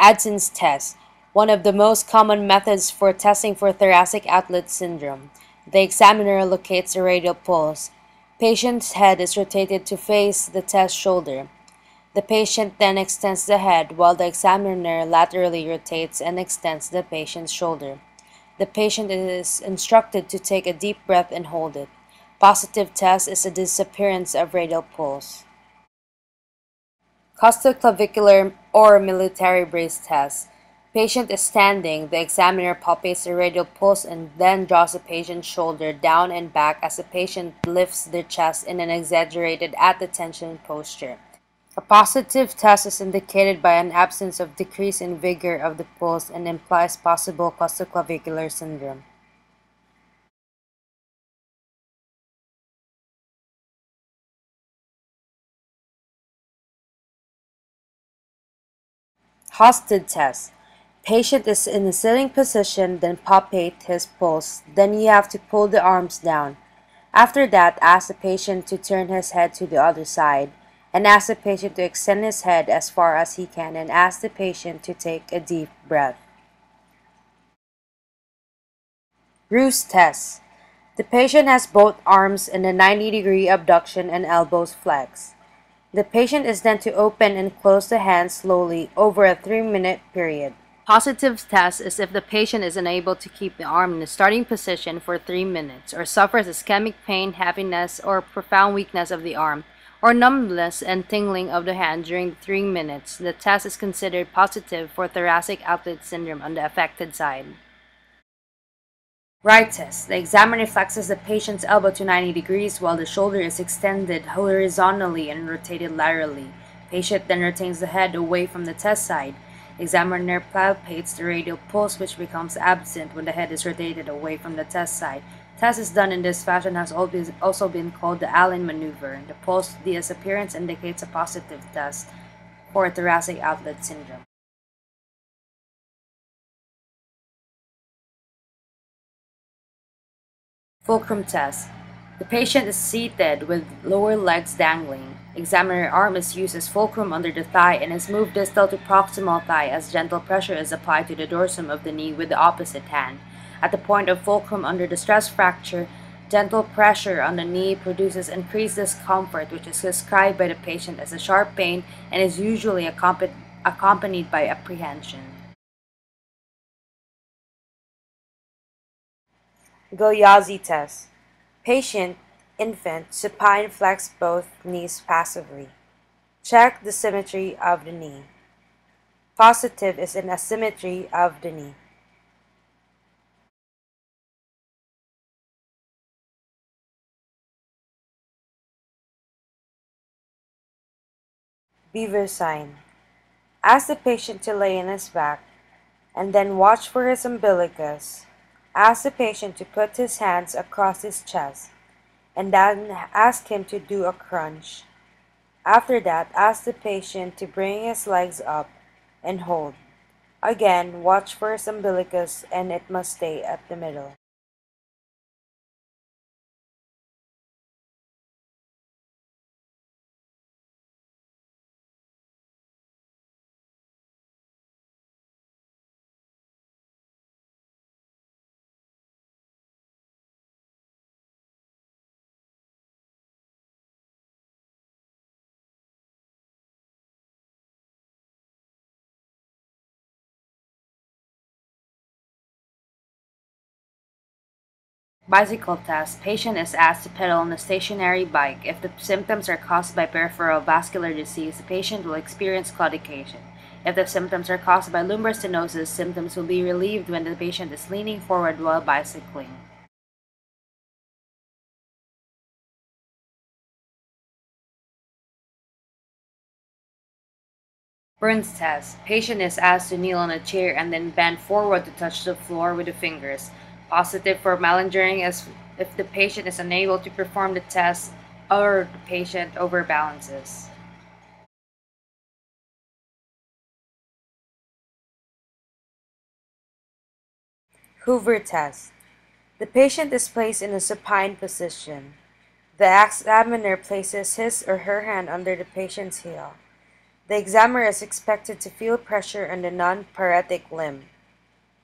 Adson's test, one of the most common methods for testing for thoracic outlet syndrome. The examiner locates a radial pulse. Patient's head is rotated to face the test shoulder. The patient then extends the head while the examiner laterally rotates and extends the patient's shoulder. The patient is instructed to take a deep breath and hold it. Positive test is a disappearance of radial pulse. Costoclavicular or military brace test. Patient is standing. The examiner palpates the radial pulse and then draws the patient's shoulder down and back as the patient lifts their chest in an exaggerated at-attention posture. A positive test is indicated by an absence of decrease in vigor of the pulse and implies possible costoclavicular syndrome. Hosted test. Patient is in a sitting position, then palpate his pulse. Then you have to pull the arms down. After that, ask the patient to turn his head to the other side, and ask the patient to extend his head as far as he can, and ask the patient to take a deep breath. Bruce test. The patient has both arms in a 90-degree abduction and elbows flexed. The patient is then to open and close the hands slowly over a 3-minute period. Positive test is if the patient is unable to keep the arm in the starting position for 3 minutes, or suffers ischemic pain, heaviness, or profound weakness of the arm, or numbness and tingling of the hand during the 3 minutes. The test is considered positive for thoracic outlet syndrome on the affected side. Right test. The examiner flexes the patient's elbow to 90 degrees while the shoulder is extended horizontally and rotated laterally. Patient then retains the head away from the test side. Examiner palpates the radial pulse, which becomes absent when the head is rotated away from the test side. Test is done in this fashion has also been called the Allen maneuver. The pulse disappearance indicates a positive test for thoracic outlet syndrome. Fulcrum test. The patient is seated with lower legs dangling. Examiner arm is used as fulcrum under the thigh and is moved distal to proximal thigh as gentle pressure is applied to the dorsum of the knee with the opposite hand. At the point of fulcrum under the stress fracture, gentle pressure on the knee produces increased discomfort, which is described by the patient as a sharp pain and is usually accompanied by apprehension. Galeazzi test. Patient, infant, supine flex both knees passively. Check the symmetry of the knee. Positive is an asymmetry of the knee. Beaver sign. Ask the patient to lay on his back and then watch for his umbilicus. Ask the patient to put his hands across his chest and then ask him to do a crunch. After that, ask the patient to bring his legs up and hold. Again, watch for his umbilicus and it must stay at the middle. Bicycle test. Patient is asked to pedal on a stationary bike. If the symptoms are caused by peripheral vascular disease, the patient will experience claudication. If the symptoms are caused by lumbar stenosis, symptoms will be relieved when the patient is leaning forward while bicycling. Burns test. Patient is asked to kneel on a chair and then bend forward to touch the floor with the fingers. Positive for malingering is if the patient is unable to perform the test or the patient overbalances. Hoover test. The patient is placed in a supine position. The examiner places his or her hand under the patient's heel. The examiner is expected to feel pressure on the non-paretic limb.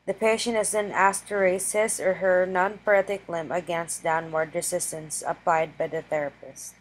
The patient is then asked to raise his or her non-paretic limb against downward resistance applied by the therapist.